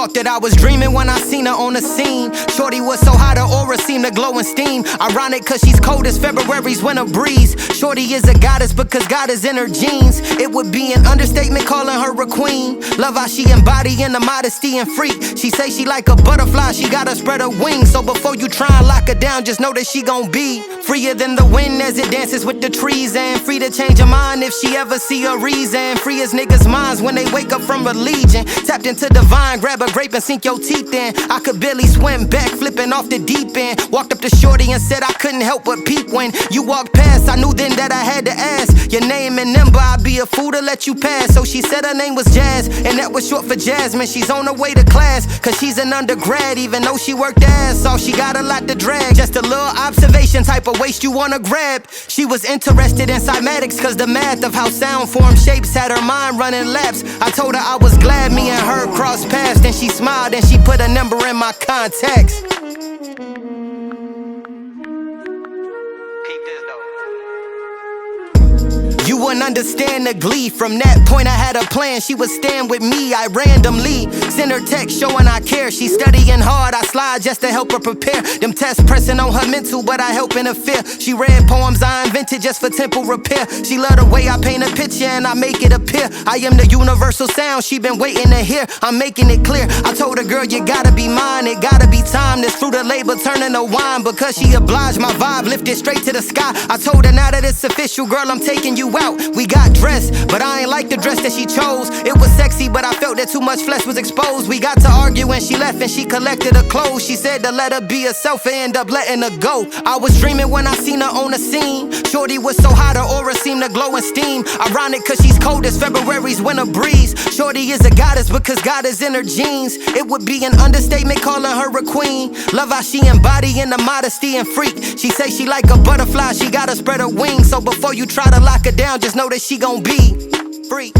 thought that I was dreaming when I seen her on the scene. Shorty was so hot, her aura seemed to glow and steam. Ironic cause she's cold as February's winter breeze. Shorty is a goddess because God is in her genes. It would be an understatement calling her a queen. Love how she embodying the modesty and freak. She say she like a butterfly, she gotta spread her wings. So before you try and lock her down, just know that she gon' be freer than the wind as it dances with the trees. And free to change her mind if she ever see a reason. Free as niggas' minds when they wake up from religion. Tapped into divine, grab a grape and sink your teeth in. I could barely swim, back flipping off the deep end. Walked up to Shorty and said I couldn't help but peep. When you walked past, I knew then that I had to ask your name and number. I'd be a fool to let you pass. So she said her name was Jazz, and that was short for Jasmine. She's on her way to class, cause she's an undergrad. Even though she worked ass off, she got a lot to drag. Just a little observation, type of waist you wanna grab. She was interested in cymatics, cause the math of how sound forms shapes had her mind running laps. I told her I was glad me and her crossed paths. Then she smiled and she put a number in my contacts. You wouldn't understand the glee. From that point I had a plan. She would stand with me, I randomly send her text showing I care. She's studying hard, I slide just to help her prepare. Them tests pressing on her mental, but I help interfere. She read poems I invented just for temple repair. She love the way I paint a picture and I make it appear. I am the universal sound she been waiting to hear. I'm making it clear. I told her, girl, you gotta be mine. It gotta be time. This fruit of labor turning to wine. Because she obliged, my vibe lifted straight to the sky. I told her, now that it's official, girl, I'm taking you out. We got dressed, but I ain't like the dress that she chose. It was sexy, but I felt that too much flesh was exposed. We got to argue and she left and she collected her clothes. She said to let her be herself and end up letting her go. I was dreaming when I seen her on the scene. Shorty was so hot, her aura seemed to glow and steam. Ironic cause she's cold as February's winter breeze. Shorty is a goddess because God is in her genes. It would be an understatement calling her a queen. Love how she embodying the modesty and freak. She say she like a butterfly, she gotta spread her wings. So before you try to lock her down, just know that she gon' be free.